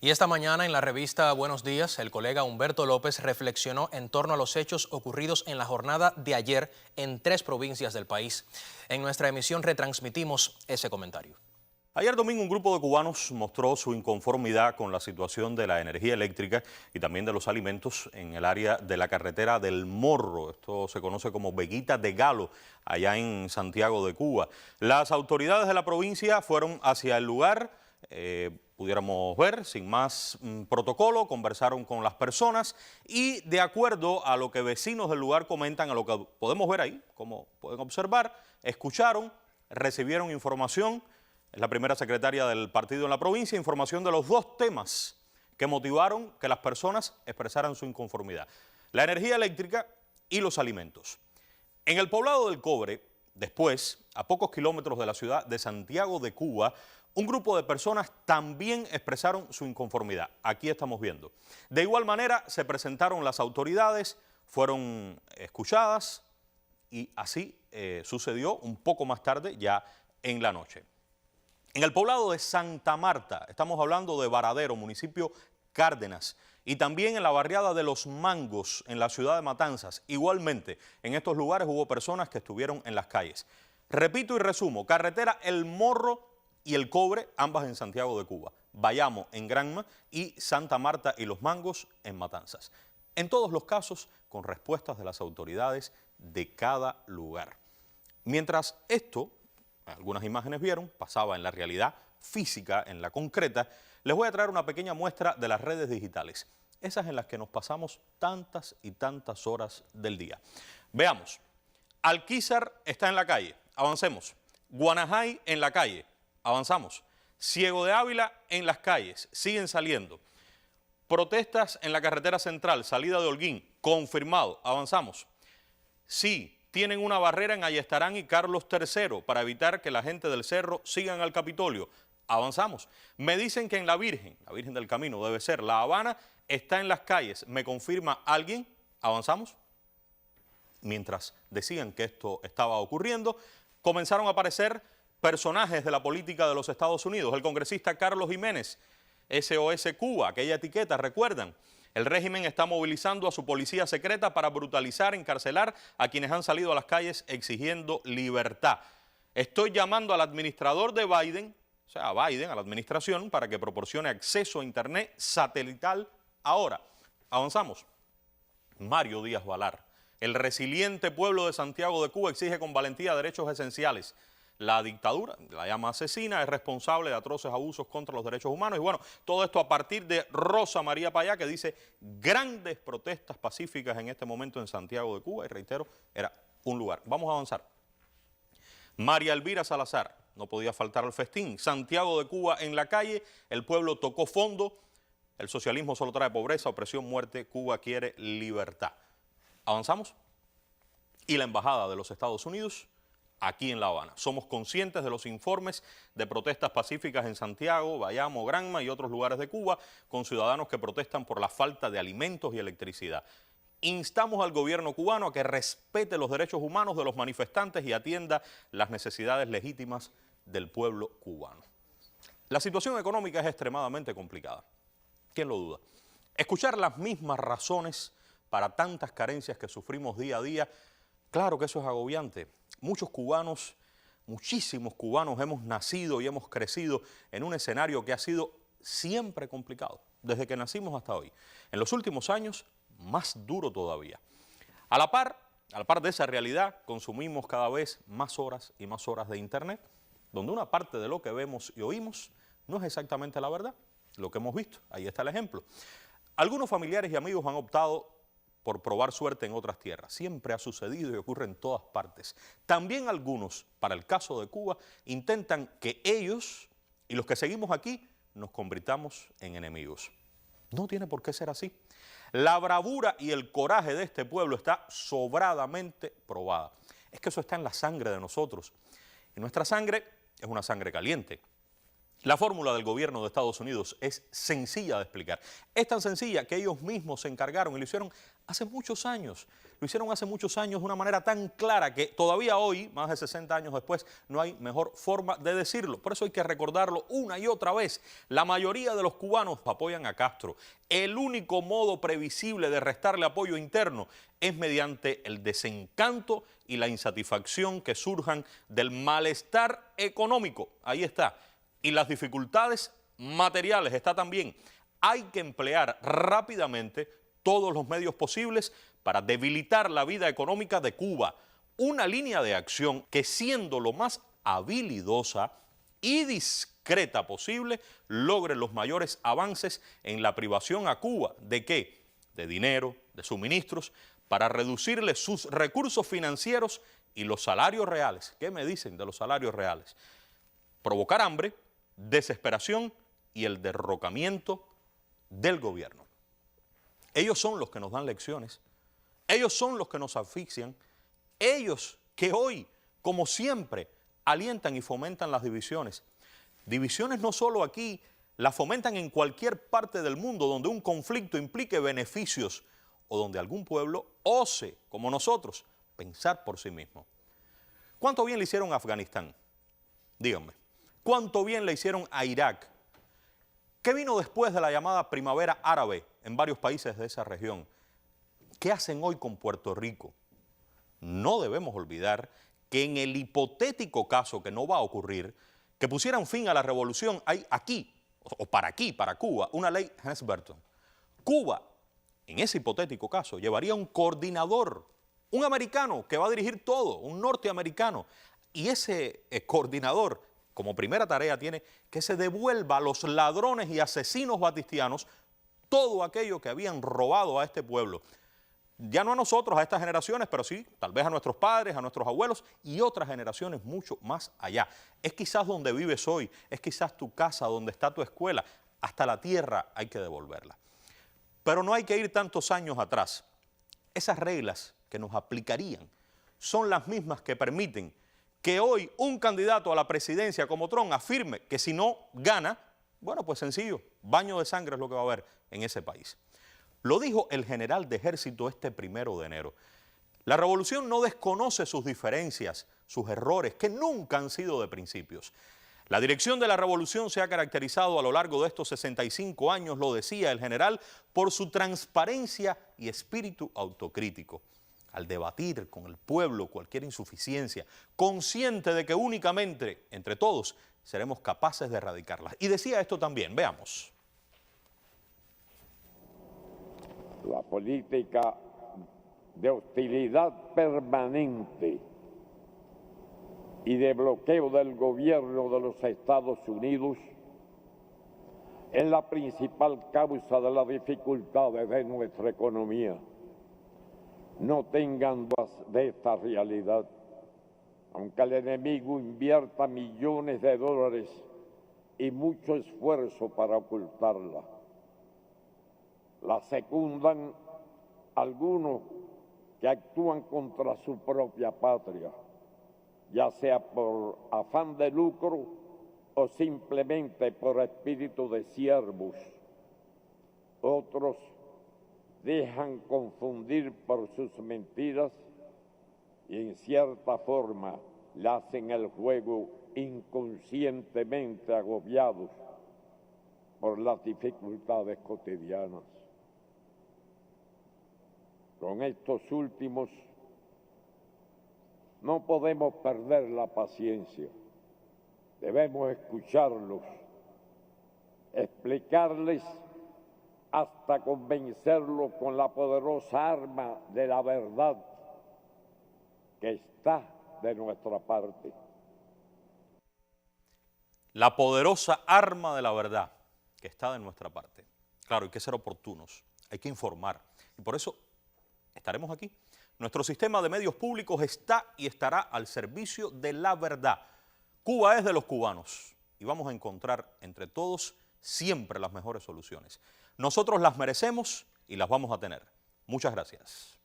Y esta mañana en la revista Buenos Días, el colega Humberto López reflexionó en torno a los hechos ocurridos en la jornada de ayer en 3 provincias del país. En nuestra emisión retransmitimos ese comentario. Ayer domingo un grupo de cubanos mostró su inconformidad con la situación de la energía eléctrica y también de los alimentos en el área de la carretera del Morro. Esto se conoce como Veguita de Galo, allá en Santiago de Cuba. Las autoridades de la provincia fueron hacia el lugar, pudiéramos ver, sin más protocolo, conversaron con las personas y de acuerdo a lo que vecinos del lugar comentan, a lo que podemos ver ahí, como pueden observar, escucharon, recibieron información. Es la primera secretaria del partido en la provincia, información de los 2 temas que motivaron que las personas expresaran su inconformidad: la energía eléctrica y los alimentos. En el poblado del Cobre, después, a pocos kilómetros de la ciudad de Santiago de Cuba, un grupo de personas también expresaron su inconformidad. Aquí estamos viendo. De igual manera, se presentaron las autoridades, fueron escuchadas y así sucedió un poco más tarde, ya en la noche. En el poblado de Santa Marta, estamos hablando de Varadero, municipio Cárdenas, y también en la barriada de Los Mangos, en la ciudad de Matanzas. Igualmente, en estos lugares hubo personas que estuvieron en las calles. Repito y resumo: carretera El Morro y El Cobre, ambas en Santiago de Cuba, Bayamo en Granma y Santa Marta y Los Mangos en Matanzas. En todos los casos, con respuestas de las autoridades de cada lugar. Mientras esto, algunas imágenes vieron, pasaba en la realidad física, en la concreta, les voy a traer una pequeña muestra de las redes digitales, esas en las que nos pasamos tantas y tantas horas del día. Veamos: Alquizar está en la calle, avancemos. Guanajay en la calle, avanzamos. Ciego de Ávila en las calles, siguen saliendo. Protestas en la carretera central, salida de Holguín, confirmado, avanzamos. Sí, tienen una barrera en Ayestarán y Carlos III para evitar que la gente del Cerro sigan al Capitolio. Avanzamos. Me dicen que en la Virgen del Camino debe ser La Habana, está en las calles. ¿Me confirma alguien? Avanzamos. Mientras decían que esto estaba ocurriendo, comenzaron a aparecer personajes de la política de los Estados Unidos. El congresista Carlos Jiménez, SOS Cuba, aquella etiqueta, ¿recuerdan? El régimen está movilizando a su policía secreta para brutalizar, encarcelar a quienes han salido a las calles exigiendo libertad. Estoy llamando al administrador de Biden, o sea, a Biden, a la administración, para que proporcione acceso a internet satelital ahora. Avanzamos. Mario Díaz Balar, el resiliente pueblo de Santiago de Cuba exige con valentía derechos esenciales. La dictadura, la llama asesina, es responsable de atroces abusos contra los derechos humanos. Y bueno, todo esto a partir de Rosa María Payá, que dice grandes protestas pacíficas en este momento en Santiago de Cuba. Y reitero, era un lugar. Vamos a avanzar. María Elvira Salazar, no podía faltar al festín. Santiago de Cuba en la calle, el pueblo tocó fondo. El socialismo solo trae pobreza, opresión, muerte. Cuba quiere libertad. Avanzamos. Y la embajada de los Estados Unidos aquí en La Habana. Somos conscientes de los informes de protestas pacíficas en Santiago, Bayamo, Granma y otros lugares de Cuba, con ciudadanos que protestan por la falta de alimentos y electricidad. Instamos al gobierno cubano a que respete los derechos humanos de los manifestantes y atienda las necesidades legítimas del pueblo cubano. La situación económica es extremadamente complicada. ¿Quién lo duda? Escuchar las mismas razones para tantas carencias que sufrimos día a día, claro que eso es agobiante. Muchos cubanos, muchísimos cubanos hemos nacido y hemos crecido en un escenario que ha sido siempre complicado, desde que nacimos hasta hoy. En los últimos años, más duro todavía. A la par de esa realidad, consumimos cada vez más horas y más horas de internet, donde una parte de lo que vemos y oímos no es exactamente la verdad, lo que hemos visto. Ahí está el ejemplo. Algunos familiares y amigos han optado por probar suerte en otras tierras. Siempre ha sucedido y ocurre en todas partes. También algunos, para el caso de Cuba, intentan que ellos y los que seguimos aquí nos convirtamos en enemigos. No tiene por qué ser así. La bravura y el coraje de este pueblo está sobradamente probada. Es que eso está en la sangre de nosotros. Y nuestra sangre es una sangre caliente. La fórmula del gobierno de Estados Unidos es sencilla de explicar. Es tan sencilla que ellos mismos se encargaron y lo hicieron hace muchos años. Lo hicieron hace muchos años de una manera tan clara que todavía hoy, más de 60 años después, no hay mejor forma de decirlo. Por eso hay que recordarlo una y otra vez. La mayoría de los cubanos apoyan a Castro. El único modo previsible de restarle apoyo interno es mediante el desencanto y la insatisfacción que surjan del malestar económico. Ahí está. Y las dificultades materiales está también. Hay que emplear rápidamente todos los medios posibles para debilitar la vida económica de Cuba. Una línea de acción que, siendo lo más habilidosa y discreta posible, logre los mayores avances en la privación a Cuba. ¿De qué? De dinero, de suministros, para reducirle sus recursos financieros y los salarios reales. ¿Qué me dicen de los salarios reales? Provocar hambre, desesperación y el derrocamiento del gobierno. Ellos son los que nos dan lecciones, ellos son los que nos asfixian, ellos que hoy, como siempre, alientan y fomentan las divisiones. Divisiones no solo aquí, las fomentan en cualquier parte del mundo donde un conflicto implique beneficios o donde algún pueblo ose, como nosotros, pensar por sí mismo. ¿Cuánto bien le hicieron a Afganistán? Díganme. ¿Cuánto bien le hicieron a Irak? ¿Qué vino después de la llamada primavera árabe en varios países de esa región? ¿Qué hacen hoy con Puerto Rico? No debemos olvidar que en el hipotético caso, que no va a ocurrir, que pusieran fin a la revolución, hay aquí, para Cuba, una ley Helms-Burton. Cuba, en ese hipotético caso, llevaría un coordinador, un americano que va a dirigir todo, un norteamericano, y ese coordinador, como primera tarea, tiene que se devuelva a los ladrones y asesinos batistianos todo aquello que habían robado a este pueblo. Ya no a nosotros, a estas generaciones, pero sí, tal vez a nuestros padres, a nuestros abuelos y otras generaciones mucho más allá. Es quizás donde vives hoy, es quizás tu casa, donde está tu escuela. Hasta la tierra hay que devolverla. Pero no hay que ir tantos años atrás. Esas reglas que nos aplicarían son las mismas que permiten que hoy un candidato a la presidencia como Trump afirme que si no gana, bueno, pues sencillo, baño de sangre es lo que va a haber en ese país. Lo dijo el general de ejército este 1 de enero. La revolución no desconoce sus diferencias, sus errores, que nunca han sido de principios. La dirección de la revolución se ha caracterizado a lo largo de estos 65 años, lo decía el general, por su transparencia y espíritu autocrítico. Al debatir con el pueblo cualquier insuficiencia, consciente de que únicamente entre todos seremos capaces de erradicarlas. Y decía esto también, veamos. La política de hostilidad permanente y de bloqueo del gobierno de los Estados Unidos es la principal causa de las dificultades de nuestra economía. No tengan dudas de esta realidad. Aunque el enemigo invierta millones de dólares y mucho esfuerzo para ocultarla, la secundan algunos que actúan contra su propia patria, ya sea por afán de lucro o simplemente por espíritu de siervos. Otros dejan confundir por sus mentiras y en cierta forma le hacen el juego inconscientemente agobiados por las dificultades cotidianas. Con estos últimos no podemos perder la paciencia. Debemos escucharlos, explicarles hasta convencerlos con la poderosa arma de la verdad que está de nuestra parte. La poderosa arma de la verdad que está de nuestra parte. Claro, hay que ser oportunos, hay que informar. Y por eso estaremos aquí. Nuestro sistema de medios públicos está y estará al servicio de la verdad. Cuba es de los cubanos y vamos a encontrar entre todos siempre las mejores soluciones. Nosotros las merecemos y las vamos a tener. Muchas gracias.